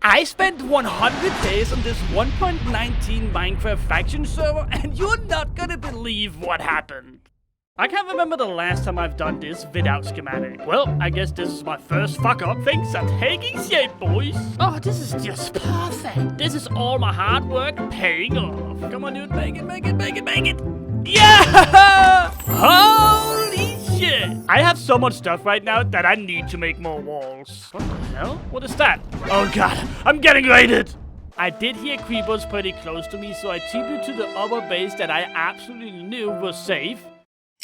I spent 100 days on this 1.19 Minecraft faction server, and you're not gonna believe what happened. I can't remember the last time I've done this without schematic. Well, I guess this is my first fuck up. Things are taking shape, boys. Oh, this is just perfect. This is all my hard work paying off. Come on, dude, make it. Yeah! Holy shit! I have so much stuff right now that I need to make more walls. What the hell? What is that? Oh god, I'm getting raided! I did hear creepers pretty close to me, so I TP'd to the other base that I absolutely knew was safe.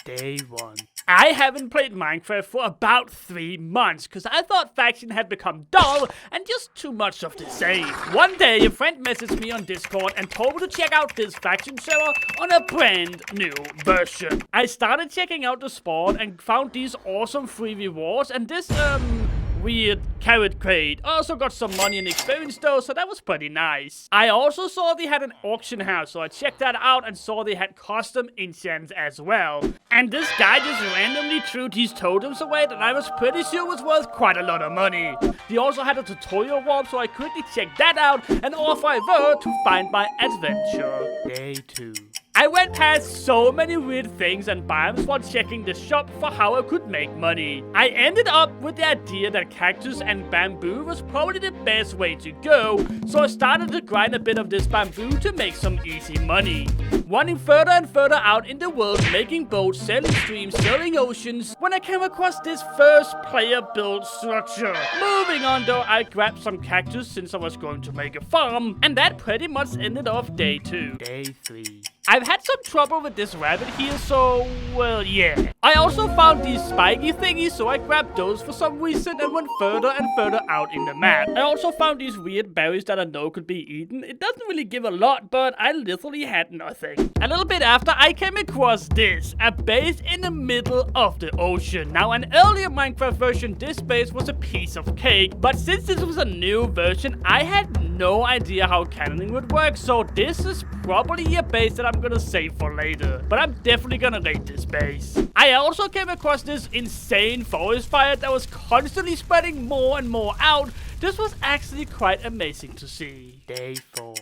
Day 1. I haven't played Minecraft for about 3 months, cause I thought faction had become dull and just too much of the same. One day, a friend messaged me on Discord and told me to check out this faction server on a brand new version. I started checking out the spawn and found these awesome free rewards and this, weird carrot crate. Also got some money and experience though, so that was pretty nice. I also saw they had an auction house, so I checked that out and saw they had custom enchants as well. And this guy just randomly threw these totems away that I was pretty sure was worth quite a lot of money. They also had a tutorial warp, so I quickly checked that out and off I were to find my adventure. Day 2. I went past so many weird things and biomes while checking the shop for how I could make money. I ended up with the idea that cactus and bamboo was probably the best way to go, so I started to grind a bit of this bamboo to make some easy money. Running further and further out in the world, making boats, selling streams, selling oceans, when I came across this first player build structure. Moving on though, I grabbed some cactus since I was going to make a farm, and that pretty much ended off day 2. Day 3. I've had some trouble with this rabbit here, so, well, yeah. I also found these spiky thingies, so I grabbed those for some reason and went further and further out in the map. I also found these weird berries that I know could be eaten. It doesn't really give a lot, but I literally had nothing. A little bit after, I came across this, a base in the middle of the ocean. Now, an earlier Minecraft version, this base was a piece of cake, but since this was a new version, I had no idea how cannoning would work, so this is probably a base that I'm gonna save for later, but I'm definitely gonna raid this base. I also came across this insane forest fire that was constantly spreading more and more out. This was actually quite amazing to see. Day 4.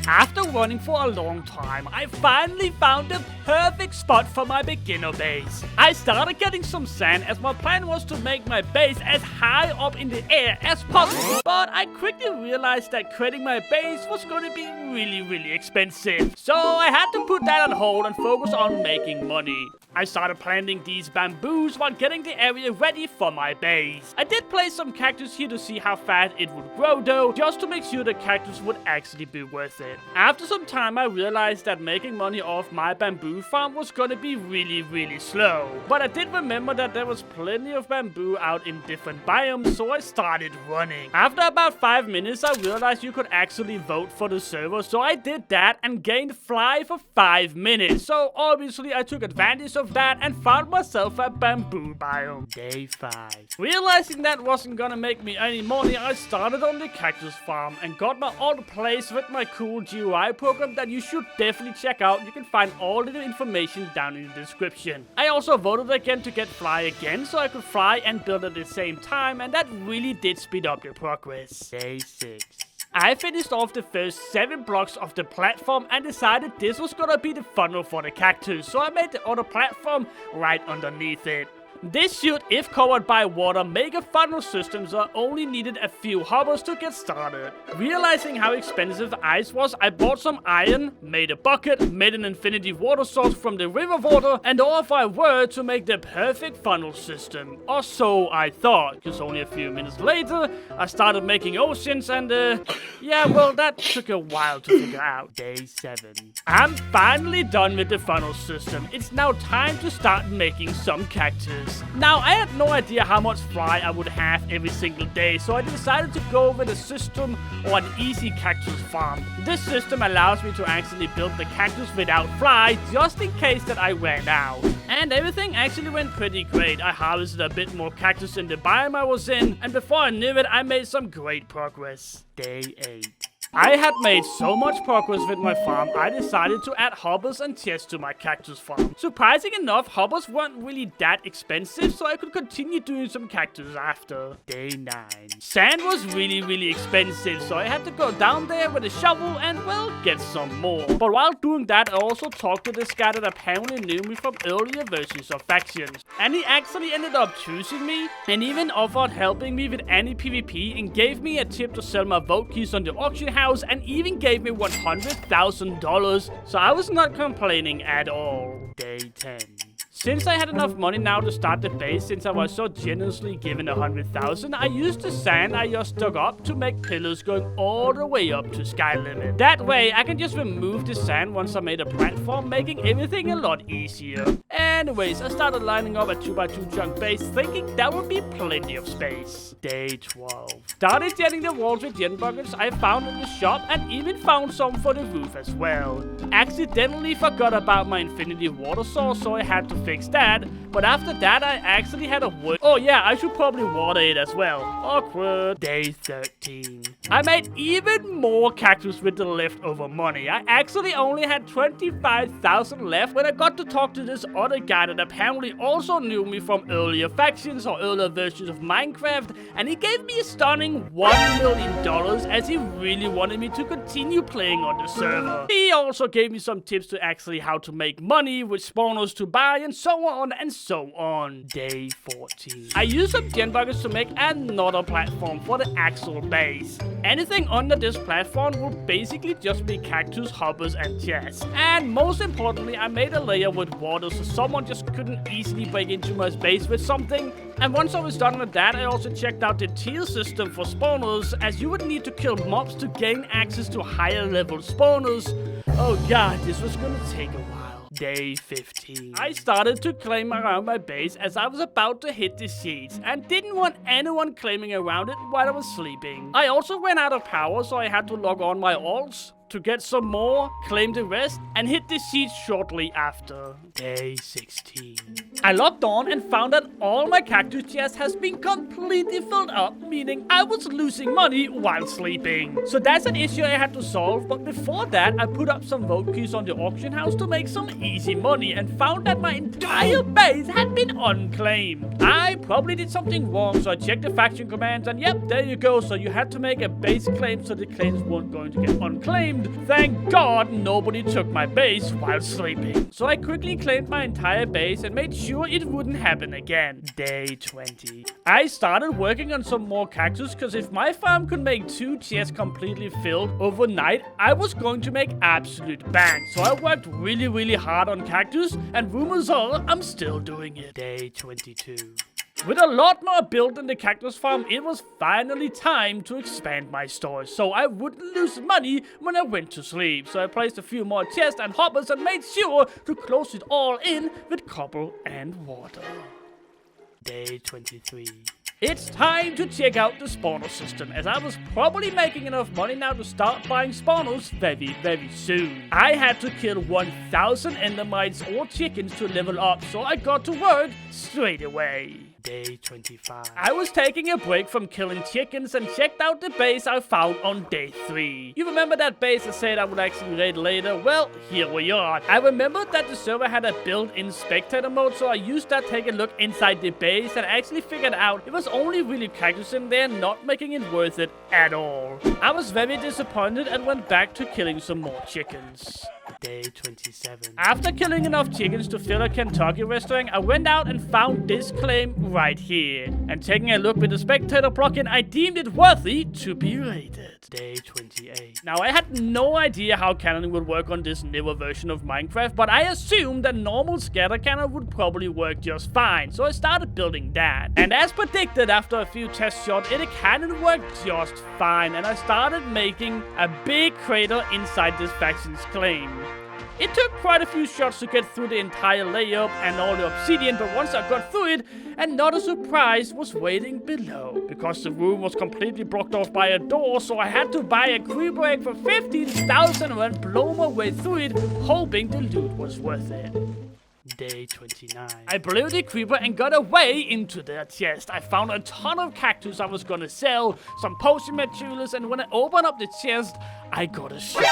After running for a long time, I finally found the perfect spot for my beginner base. I started getting some sand as my plan was to make my base as high up in the air as possible, but I quickly realized that creating my base was going to be really expensive. So I had to put that on hold and focus on making money. I started planting these bamboos while getting the area ready for my base. I did place some cactus here to see how fast it would grow though, just to make sure the cactus would actually be worth it. After some time I realized that making money off my bamboo farm was gonna be really slow. But I did remember that there was plenty of bamboo out in different biomes, so I started running. After about 5 minutes I realized you could actually vote for the server, so I did that and gained fly for 5 minutes. So obviously I took advantage of that and found myself a bamboo biome. Day 5. Realizing that wasn't gonna make me any money, I started on the cactus farm and got my old place with my cool GUI program that you should definitely check out. You can find all the information down in the description. I also voted again to get fly again so I could fly and build at the same time, and that really did speed up the progress. Day 6. I finished off the first 7 blocks of the platform and decided this was gonna be the funnel for the cactus, so I made the other platform right underneath it. This should, if covered by water, make a funnel system, so I only needed a few hoppers to get started. Realizing how expensive ice was, I bought some iron, made a bucket, made an infinity water source from the river water, and off I were to make the perfect funnel system. Or so I thought, because only a few minutes later, I started making oceans and yeah, well, that took a while to figure out. Day 7. I'm finally done with the funnel system. It's now time to start making some cactus. Now, I had no idea how much fly I would have every single day, so I decided to go with a system or an easy cactus farm. This system allows me to actually build the cactus without fly, just in case that I ran out. And everything actually went pretty great. I harvested a bit more cactus in the biome I was in, and before I knew it, I made some great progress. Day 8. I had made so much progress with my farm, I decided to add hoppers and chests to my cactus farm. Surprising enough, hoppers weren't really that expensive, so I could continue doing some cactus after. Day 9. Sand was really expensive, so I had to go down there with a shovel and, well, get some more. But while doing that, I also talked to this guy that apparently knew me from earlier versions of factions. And he actually ended up choosing me, and even offered helping me with any PvP, and gave me a tip to sell my vote keys on the auction house, and even gave me $100,000, so I was not complaining at all. Day 10. Since I had enough money now to start the base, since I was so generously given 100,000, I used the sand I just dug up to make pillars going all the way up to sky limit. That way, I can just remove the sand once I made a platform, making everything a lot easier. Anyways, I started lining up a 2x2 chunk base, thinking that would be plenty of space. Day 12. Started jetting the walls with gen buckets I found in the shop, and even found some for the roof as well. Accidentally forgot about my infinity water source, so I had to fix that, but after that I actually had a wood. Oh yeah, I should probably water it as well. Awkward. Day 13. I made even more cactus with the leftover money. I actually only had 25,000 left when I got to talk to this other guy that apparently also knew me from earlier factions or earlier versions of Minecraft, and he gave me a stunning $1 million as he really wanted me to continue playing on the server. He also gave me some tips to actually how to make money with spawners to buy and so on and so on. Day 14. I used some gen buckets to make another platform for the actual base. Anything under this platform will basically just be cactus, hoppers, and chests. And most importantly, I made a layer with water so someone just couldn't easily break into my base with something. And once I was done with that, I also checked out the tier system for spawners, as you would need to kill mobs to gain access to higher level spawners. Oh god, this was gonna take a while. Day 15. I started to claim around my base as I was about to hit the sheets, and didn't want anyone claiming around it while I was sleeping. I also ran out of power, so I had to log on my alts to get some more, claim the rest, and hit the sheets shortly after. Day 16. I logged on and found that all my cactus chests has been completely filled up, meaning I was losing money while sleeping. So that's an issue I had to solve, but before that, I put up some vote keys on the auction house to make some easy money, and found that my entire base had been unclaimed. I probably did something wrong, so I checked the faction commands, and yep, there you go. So you had to make a base claim so the claims weren't going to get unclaimed. Thank God nobody took my base while sleeping. So I quickly claimed my entire base and made sure it wouldn't happen again. Day 20. I started working on some more cactus, because if my farm could make 2 chests completely filled overnight, I was going to make absolute bank. So I worked really hard on cactus, and rumors are I'm still doing it. Day 22. With a lot more built in the cactus farm, it was finally time to expand my stores, so I wouldn't lose money when I went to sleep. So I placed a few more chests and hoppers and made sure to close it all in with copper and water. Day 23. It's time to check out the spawner system, as I was probably making enough money now to start buying spawners very soon. I had to kill 1,000 endermites or chickens to level up, so I got to work straight away. Day 25. I was taking a break from killing chickens and checked out the base I found on day 3. You remember that base I said I would actually raid later? Well, here we are. I remembered that the server had a built-in spectator mode, so I used that to take a look inside the base and actually figured out it was only really cactus in there, not making it worth it at all. I was very disappointed and went back to killing some more chickens. Day 27. After killing enough chickens to fill a Kentucky restaurant, I went out and found this claim right here. And taking a look with the spectator plugin, I deemed it worthy to be raided. Day 28. Now, I had no idea how cannoning would work on this newer version of Minecraft, but I assumed that normal scatter cannon would probably work just fine, so I started building that. And as predicted, after a few test shots, the cannon worked just fine, and I started making a big crater inside this faction's claim. It took quite a few shots to get through the entire layup and all the obsidian, but once I got through it, another surprise was waiting below. Because the room was completely blocked off by a door, so I had to buy a creeper egg for 15,000 and blow my way through it, hoping the loot was worth it. Day 29. I blew the creeper and got away into their chest. I found a ton of cactus I was gonna sell, some potion materials, and when I opened up the chest, I got a shot.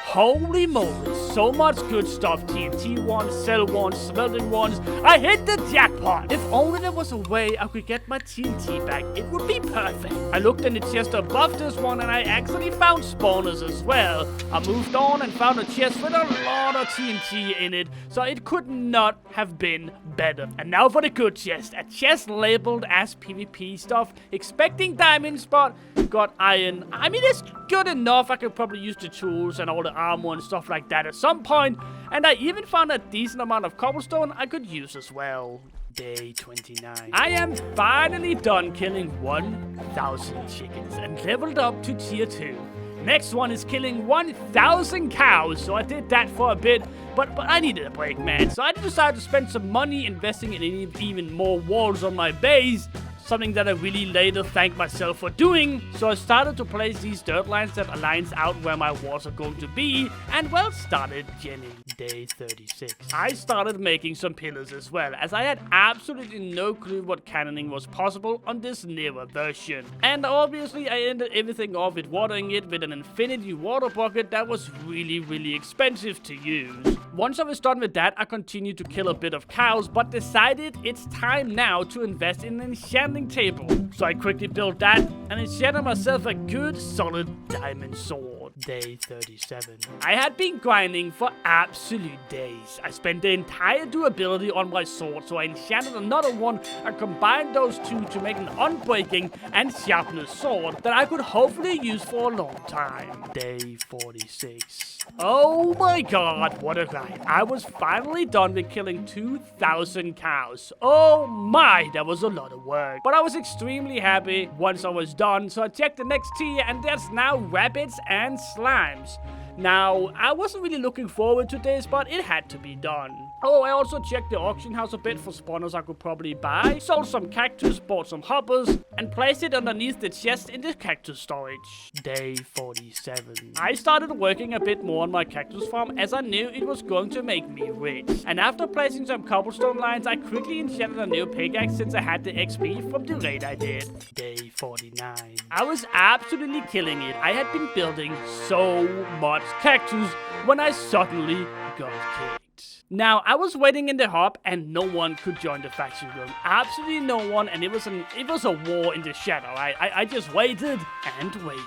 Holy moly, so much good stuff. TNT ones, cell ones, smelting ones. I hit the jackpot. If only there was a way I could get my TNT back, it would be perfect. I looked in the chest above this one and I actually found spawners as well. I moved on and found a chest with a lot of TNT in it, so it could not have been better. And now for the good chest. A chest labeled as PvP stuff, expecting diamonds, but got iron. I mean, it's good enough. I could probably use the tools and all the armor and stuff like that at some point, and I even found a decent amount of cobblestone I could use as well. Day 29. I am finally done killing 1,000 chickens and leveled up to tier 2. Next one is killing 1,000 cows, so I did that for a bit, but I needed a break, man, so I decided to spend some money investing in even more walls on my base. Something that I really later thanked myself for doing. So I started to place these dirt lines that aligns out where my walls are going to be, and well, started genning. Day 36. I started making some pillars as well, as I had absolutely no clue what cannoning was possible on this newer version. And obviously I ended everything off with watering it with an infinity water bucket that was really expensive to use. Once I was done with that, I continued to kill a bit of cows, but decided it's time now to invest in an enchanting table. So I quickly built that and enchanted myself a good solid diamond sword. Day 37. I had been grinding for absolute days. I spent the entire durability on my sword, so I enchanted another one and combined those two to make an unbreaking and sharpness sword that I could hopefully use for a long time. Day 46. Oh my god, what a ride. I was finally done with killing 2,000 cows. Oh my, that was a lot of work. But I was extremely happy once I was done, so I checked the next tier and there's now rabbits and slimes. Now, I wasn't really looking forward to this, but it had to be done. Oh, I also checked the auction house a bit for spawners I could probably buy, sold some cactus, bought some hoppers, and placed it underneath the chest in the cactus storage. Day 47. I started working a bit more on my cactus farm as I knew it was going to make me rich. And after placing some cobblestone lines, I quickly enchanted a new pickaxe since I had the XP from the raid I did. Day 49. I was absolutely killing it. I had been building so much cactus when I suddenly got kicked. Now, I was waiting in the hub and no one could join the faction room. Absolutely no one, and it was a war in the shadow. I just waited and waited.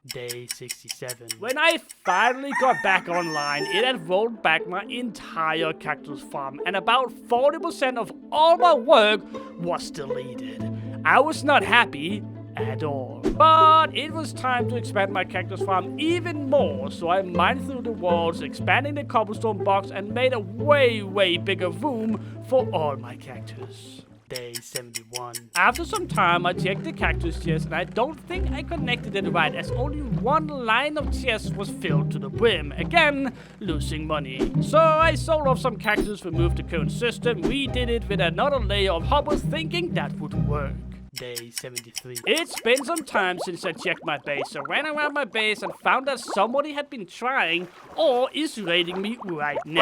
Day 67. When I finally got back online, it had rolled back my entire cactus farm, and about 40% of all my work was deleted. I was not happy at all. But it was time to expand my cactus farm even more, so I mined through the walls, expanding the cobblestone box, and made a way bigger room for all my cactus. Day 71. After some time, I checked the cactus chest, and I don't think I connected it right, as only one line of chest was filled to the brim. Again, losing money. So I sold off some cactus, removed the current system, redid it with another layer of hoppers, thinking that would work. Day 73. It's been some time since I checked my base, so I ran around my base and found that somebody had been trying or is raiding me right now.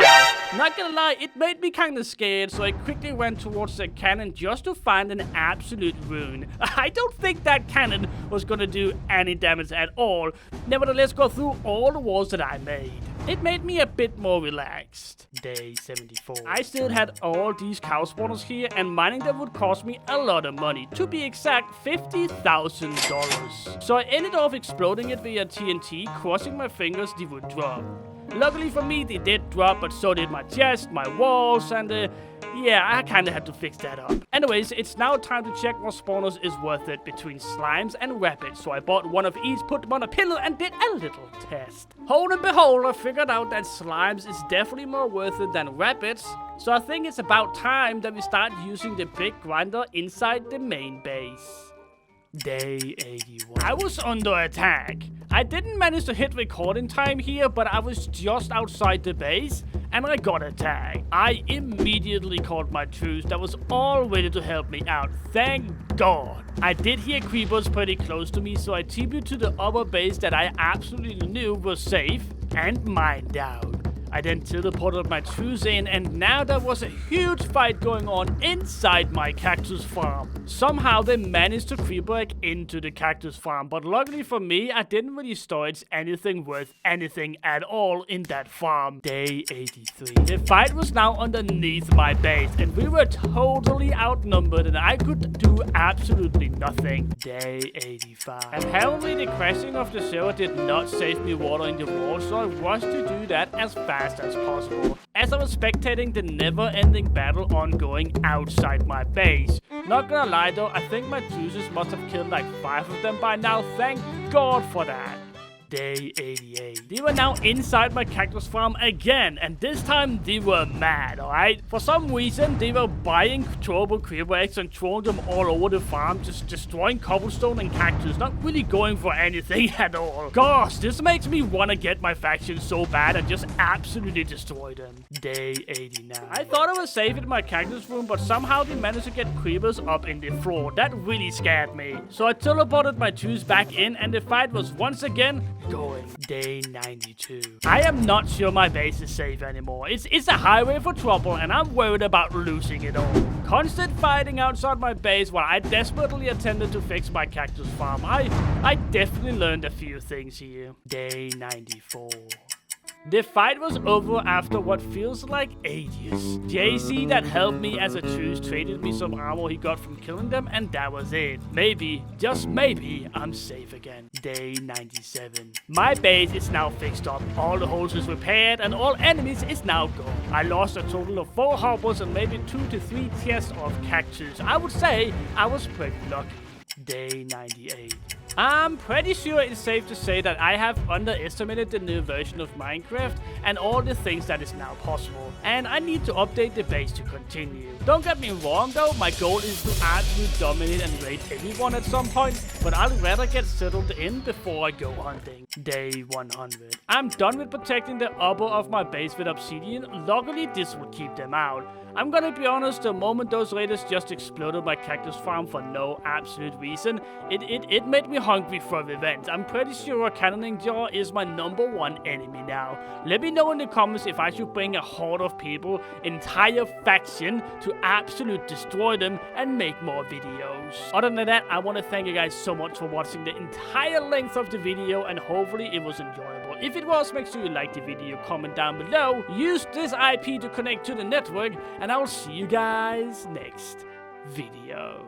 Not gonna lie, it made me kinda scared, so I quickly went towards the cannon just to find an absolute ruin. I don't think that cannon was gonna do any damage at all. Nevertheless, go through all the walls that I made. It made me a bit more relaxed. Day 74. I still had all these cow spawners here, and mining them would cost me a lot of money. To be exact, $50,000. So I ended off exploding it via TNT, crossing my fingers they would drop. Luckily for me, they did drop, but so did my chest, my walls, and yeah, I kinda had to fix that up. Anyways, it's now time to check what spawners is worth it between slimes and rabbits. So I bought one of each, put them on a pillow, and did a little test. Hold and behold, I figured out that slimes is definitely more worth it than rabbits. So I think it's about time that we start using the big grinder inside the main base. Day 81. I was under attack. I didn't manage to hit recording time here, but I was just outside the base and I got attacked. I immediately called my troops that was all ready to help me out. Thank God. I did hear creepers pretty close to me, so I TP'd to the other base that I absolutely knew was safe and mined out. I then teleported my troops in, and now there was a huge fight going on inside my cactus farm. Somehow they managed to creep break into the cactus farm, but luckily for me, I didn't really storage anything worth anything at all in that farm. Day 83. The fight was now underneath my base, and we were totally outnumbered, and I could do absolutely nothing. Day 85. Apparently the crashing of the server did not save me water in the wall, so I rushed to do that as fast as possible, as I was spectating the never-ending battle ongoing outside my base. Not gonna lie though, I think my juices must have killed like 5 of them by now, thank God for that. Day 88. They were now inside my cactus farm again, and this time they were mad, alright? For some reason, they were buying throwable creeper eggs and throwing them all over the farm, just destroying cobblestone and cactus, not really going for anything at all. Gosh, this makes me want to get my faction so bad and just absolutely destroy them. Day 89. I thought I was safe in my cactus room, but somehow they managed to get creepers up in the floor. That really scared me. So I teleported my troops back in, and the fight was once again going. Day 92. I am not sure my base is safe anymore. It's a highway for trouble, and I'm worried about losing it all. Constant fighting outside my base while I desperately attempted to fix my cactus farm. I definitely learned a few things here. Day 94. The fight was over after what feels like ages. JC that helped me as a truce traded me some armor he got from killing them, and that was it. Maybe, just maybe, I'm safe again. Day 97. My base is now fixed up, all the holes is repaired, and all enemies is now gone. I lost a total of 4 hoppers and maybe 2 to 3 chests of cactus. I would say I was pretty lucky. Day 98. I'm pretty sure it's safe to say that I have underestimated the new version of Minecraft and all the things that is now possible, and I need to update the base to continue. Don't get me wrong though, my goal is to absolutely dominate and raid everyone at some point, but I'd rather get settled in before I go hunting. Day 100. I'm done with protecting the upper of my base with obsidian. Luckily this would keep them out. I'm gonna be honest, the moment those raiders just exploded my cactus farm for no absolute reason, it made me hungry for revenge. I'm pretty sure a cannoning jaw is my #1 enemy now. Let me know in the comments if I should bring a horde of people, entire faction, to absolute destroy them and make more videos. Other than that, I want to thank you guys so much for watching the entire length of the video, and hopefully it was enjoyable. If it was, make sure you like the video, comment down below, use this IP to connect to the network, and I will see you guys next video.